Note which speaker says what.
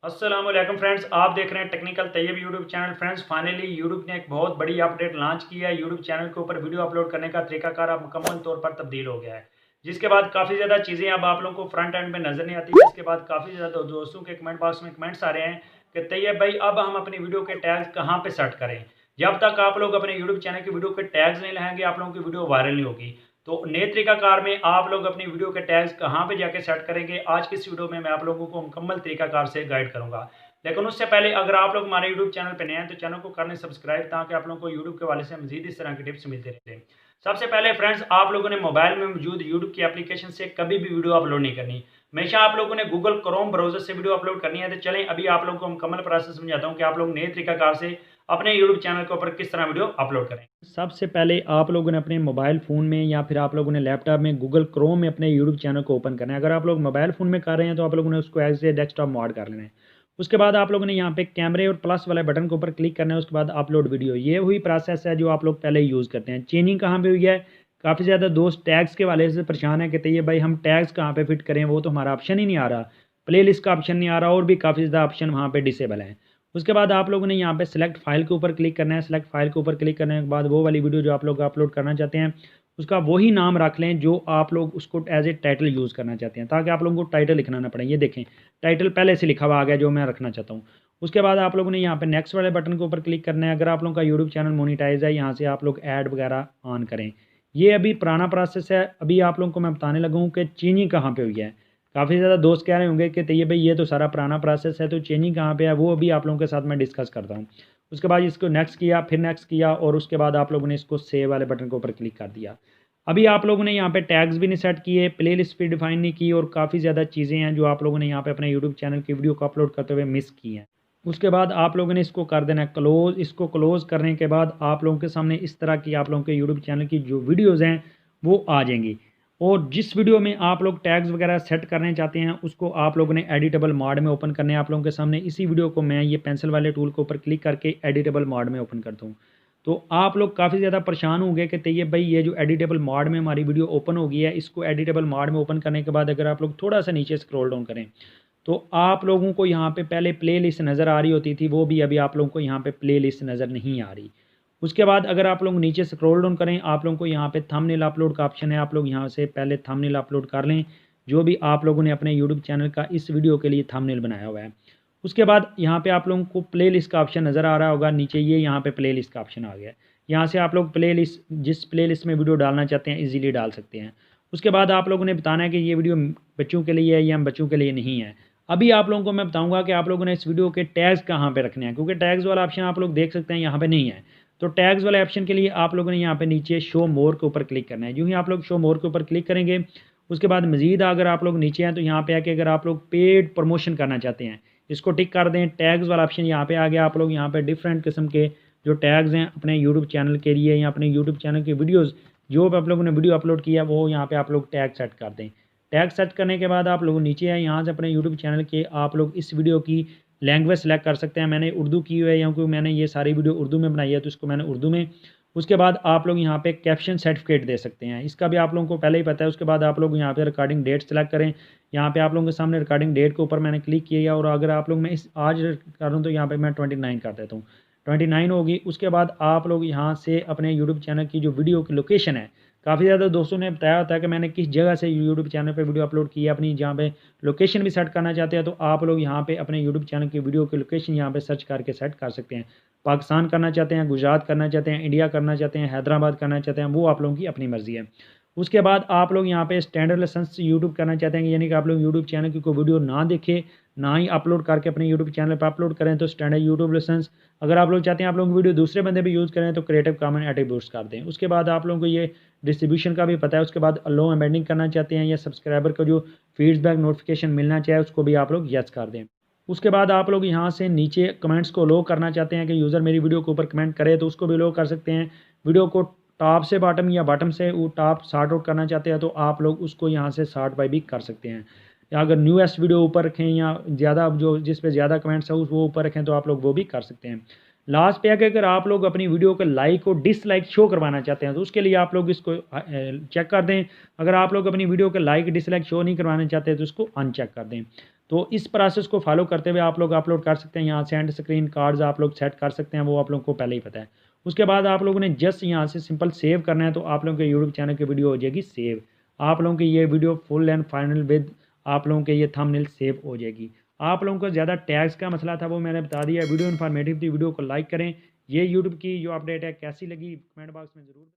Speaker 1: अस्सलाम वालेकुम फ्रेंड्स, आप देख रहे हैं technical Tayyab YouTube channel. Friends finally YouTube ने एक बहुत बड़ी अपडेट लॉन्च की है। यूट्यूब चैनल के ऊपर वीडियो अपलोड करने का तरीकाकार अब मुकम्मल तौर पर तब्दील हो गया है, जिसके बाद काफ़ी ज़्यादा चीज़ें अब आप लोगों को फ्रंट एंड में नज़र नहीं आती। जिसके बाद काफ़ी ज़्यादा दोस्तों के कमेंट बॉक्स में कमेंट्स आ रहे हैं कि तैयब भाई अब हम अपनी वीडियो के टैग्स कहाँ पर सेट करें। जब तक आप लोग अपने यूट्यूब चैनल की वीडियो के टैग्स नहीं लगाएंगे आप लोगों की वीडियो वायरल नहीं होगी। तो नए तरीकाकार में आप लोग अपनी वीडियो के टैग्स कहाँ पे जाके सेट करेंगे, आज की इस वीडियो में मैं आप लोगों को मुकम्मल तरीकाकार से गाइड करूंगा। लेकिन उससे पहले अगर आप लोग हमारे यूट्यूब चैनल पर नए हैं तो चैनल को करने सब्सक्राइब, ताकि आप लोगों को यूट्यूब के वाले से मजीद इस तरह की टिप्स मिलते रहते हैं। सबसे पहले फ्रेंड्स, आप लोगों ने मोबाइल में मौजूद यूट्यूब की एप्लीकेशन से कभी भी वीडियो अपलोड नहीं करनी। हमेशा आप लोगों ने गूगल क्रोम ब्राउजर से वीडियो अपलोड करनी है। तो चलें अभी आप लोगों को मुकम्मल प्रोसेस समझाता हूँ कि आप लोग नए तरीकाकार से अपने यूट्यूब चैनल के ऊपर किस तरह वीडियो अपलोड करें। सबसे पहले आप लोगों ने अपने मोबाइल फ़ोन में या फिर आप लोगों ने लैपटॉप में गूगल क्रोम में अपने यूट्यूब चैनल को ओपन करना है। अगर आप लोग मोबाइल फ़ोन में कर रहे हैं तो आप लोगों ने उसको एज ए डेस्कटॉप मोड कर लेना है। उसके बाद आप लोगों ने यहाँ पे कैमरे और प्लस वाले बटन के ऊपर क्लिक करना है। उसके बाद अपलोड वीडियो, ये हुई प्रोसेस है जो आप लोग पहले यूज़ करते हैं। चेंजिंग कहाँ पे हुई है, काफ़ी ज़्यादा दोस्त टैग्स के वाले से परेशान है, कहते हैं भाई हम टैग्स कहाँ पे फिट करें, वो तो हमारा ऑप्शन ही नहीं आ रहा, प्ले लिस्ट का ऑप्शन नहीं आ रहा, और भी काफ़ी ज़्यादा ऑप्शन वहाँ पे डिसेबल है। उसके बाद आप लोगों ने यहाँ पे सेलेक्ट फाइल के ऊपर क्लिक करना है। सेलेक्ट फाइल के ऊपर क्लिक करने के बाद वो वाली वीडियो जो आप लोग अपलोड करना चाहते हैं उसका वही नाम रख लें जो आप लोग उसको एज ए टाइटल यूज़ करना चाहते हैं, ताकि आप लोगों को टाइटल लिखना ना पड़े। ये देखें टाइटल पहले से लिखा हुआ आ गया जो मैं रखना चाहता हूँ। उसके बाद आप लोगों ने यहाँ पे नेक्स्ट वाले बटन के ऊपर क्लिक करना है। अगर आप लोगों का यूट्यूब चैनल मोनेटाइज है, यहाँ से आप लोग ऐड वगैरह ऑन करें। ये अभी पुराना प्रोसेस है। अभी आप लोगों को मैं बताने लगा हूँ कि चेंजिंग कहाँ पे हुई है। काफ़ी ज़्यादा दोस्त कह रहे होंगे कि तैयब भाई ये तो सारा पुराना प्रोसेस है, तो चेंजिंग कहाँ पे है वो अभी आप लोगों के साथ मैं डिस्कस करता हूँ। उसके बाद इसको नेक्स्ट किया, फिर नेक्स्ट किया, और उसके बाद आप लोगों ने इसको सेव वाले बटन के ऊपर क्लिक कर दिया। अभी आप लोगों ने यहाँ पे टैग्स भी नहीं सेट किए, प्ले लिस्ट भी डिफाइन नहीं की, और काफ़ी ज़्यादा चीज़ें हैं जो आप लोगों ने यहाँ पे अपने यूट्यूब चैनल की वीडियो को अपलोड करते हुए मिस की हैं। उसके बाद आप लोगों ने इसको कर देना है क्लोज़। इसको क्लोज़ करने के बाद आप लोगों के सामने इस तरह की आप लोगों के यूट्यूब चैनल की जो वीडियोज़ हैं वो आ जाएंगी। और जिस वीडियो में आप लोग टैग्स वगैरह सेट करने चाहते हैं उसको आप लोगों ने एडिटेबल मोड में ओपन करने हैं। आप लोगों के सामने इसी वीडियो को मैं ये पेंसिल वाले टूल के ऊपर क्लिक करके एडिटेबल मोड में ओपन करता हूँ। तो आप लोग काफ़ी ज़्यादा परेशान होंगे कि तैयब भाई ये जो एडिटेबल मोड में हमारी वीडियो ओपन हो गई है, इसको एडिटेबल मोड में ओपन करने के बाद अगर आप लोग थोड़ा सा नीचे स्क्रॉल डाउन करें तो आप लोगों को यहाँ पे पहले प्ले लिस्ट नज़र आ रही होती थी, वो भी अभी आप लोगों को यहाँ पे प्ले लिस्ट नज़र नहीं आ रही। उसके बाद अगर आप लोग नीचे स्क्रॉल डाउन करें आप लोगों को यहाँ पे थंबनेल अपलोड का ऑप्शन है। आप लोग यहाँ से पहले थंबनेल अपलोड कर लें, जो भी आप लोगों ने अपने यूट्यूब चैनल का इस वीडियो के लिए थंबनेल बनाया हुआ है। उसके बाद यहाँ पे आप लोगों को प्ले लिस्ट का ऑप्शन नज़र आ रहा होगा नीचे, ये यहाँ पे प्ले लिस्ट का ऑप्शन आ गया। यहाँ से आप लोग प्ले लिस्ट, जिस प्ले लिस्ट में वीडियो डालना चाहते हैं ईजिली डाल सकते हैं। उसके बाद आप लोगों ने बताना है कि ये वीडियो बच्चों के लिए है या बच्चों के लिए नहीं है। अभी आप लोगों को मैं बताऊंगा कि आप लोगों ने इस वीडियो के टैग्स कहाँ पे रखने हैं, क्योंकि टैग्स वाला ऑप्शन आप लोग देख सकते हैं यहाँ पे नहीं है। तो टैग्स वाले ऑप्शन के लिए आप लोगों ने यहाँ पे नीचे शो मोर के ऊपर क्लिक करना है। यूँ ही आप लोग शो मोर के ऊपर क्लिक करेंगे उसके बाद मजीद अगर आप लोग नीचे हैं तो यहाँ पे है कि अगर आप लोग पेड प्रमोशन करना चाहते हैं इसको टिक कर दें। टैग्स वाला ऑप्शन यहाँ पे आ गया। आप लोग यहाँ पे डिफरेंट किस्म के जो टैग्स हैं अपने यूट्यूब चैनल के लिए या अपने यूट्यूब चैनल की वीडियोज़ जो भी आप लोगों ने वीडियो अपलोड किया वो यहाँ पे आप लोग टैग सेट कर दें। टैग सेट करने के बाद आप लोग नीचे आए, यहाँ से अपने यूट्यूब चैनल के आप लोग इस वीडियो की लैंग्वेज सेलेक्ट कर सकते हैं। मैंने उर्दू की हुई है क्योंकि मैंने ये सारी वीडियो उर्दू में बनाई है तो इसको मैंने उर्दू में। उसके बाद आप लोग यहाँ पे कैप्शन सर्टिफिकेट दे सकते हैं, इसका भी आप लोगों को पहले ही पता है। उसके बाद आप लोग यहाँ पे रिकॉर्डिंग डेट सेलेक्ट करें। यहाँ पे आप लोगों के सामने रिकॉर्डिंग डेट के ऊपर मैंने क्लिक किया, और अगर आप लोग मैं इस आज करूँ तो यहाँ पे मैं 29 कर देता हूँ, 29 होगी। उसके बाद आप लोग यहाँ से अपने यूट्यूब चैनल की जो वीडियो की लोकेशन है, काफ़ी ज़्यादा दोस्तों ने बताया होता है कि मैंने किस जगह से यूट्यूब चैनल पे वीडियो अपलोड की है, अपनी जहाँ पे लोकेशन भी सेट करना चाहते हैं तो आप लोग यहाँ पे अपने यूट्यूब चैनल की वीडियो की लोकेशन यहाँ पे सर्च करके सेट कर सकते हैं। पाकिस्तान करना चाहते हैं, गुजरात करना चाहते हैं, इंडिया करना चाहते हैं, हैदराबाद करना चाहते हैं, वो आप लोगों की अपनी मर्ज़ी है। उसके बाद आप लोग यहाँ पे स्टैंडर्ड लेसन्स यूट्यूब करना चाहते हैं, यानी कि आप लोग यूट्यूब चैनल की कोई वीडियो ना देखें, ना ही अपलोड करके अपने यूट्यूब चैनल पर अपलोड करें, तो स्टैंडर्ड यूट्यूब लेसन्स। अगर आप लोग चाहते हैं आप लोग वीडियो दूसरे बंदे भी यूज़ करें तो क्रिएटिव कॉमन एट्रीब्यूट्स कर दें। उसके बाद आप लोगों को ये डिस्ट्रीब्यूशन का भी पता है। उसके बाद लो एम्बेडिंग करना चाहते हैं या सब्सक्राइबर का जो फीडबैक नोटिफिकेशन मिलना चाहिए उसको भी आप लोग यस कर दें। उसके बाद आप लोग यहाँ से नीचे कमेंट्स को लो करना चाहते हैं कि यूज़र मेरी वीडियो के ऊपर कमेंट करे तो उसको भी लो कर सकते हैं। वीडियो को टॉप से बॉटम या बॉटम से वो टॉप सॉर्ट आउट करना चाहते हैं तो आप लोग उसको यहाँ से सॉर्ट बाय भी कर सकते हैं। या अगर न्यूएस्ट वीडियो ऊपर रखें या ज़्यादा जो जिस पे ज़्यादा कमेंट्स है वो ऊपर रखें तो आप लोग वो भी कर सकते हैं। लास्ट पे है कि अगर आप लोग अपनी वीडियो को लाइक और डिसलाइक शो करवाना चाहते हैं तो उसके लिए आप लोग इसको चेक कर दें। अगर आप लोग अपनी वीडियो को लाइक डिसलाइक शो नहीं करवाना चाहते तो इसको अनचेक कर दें। तो इस प्रोसेस को फॉलो करते हुए आप लोग अपलोड कर सकते हैं। यहाँ से एंड स्क्रीन कार्ड्स आप लोग सेट कर सकते हैं, वो आप लोगों को पहले ही पता है। उसके बाद आप लोगों ने जस्ट यहाँ से सिंपल सेव करना है, तो आप लोगों के यूट्यूब चैनल की वीडियो हो जाएगी सेव। आप लोगों की ये video full and final with आप लोगों के ये थंबनेल सेव हो जाएगी। आप लोगों को ज़्यादा टैग्स का मसला था वो मैंने बता दिया। वीडियो इन्फॉर्मेटिव थी, वीडियो को लाइक करें। ये यूट्यूब की जो अपडेट है कैसी लगी कमेंट बॉक्स में ज़रूर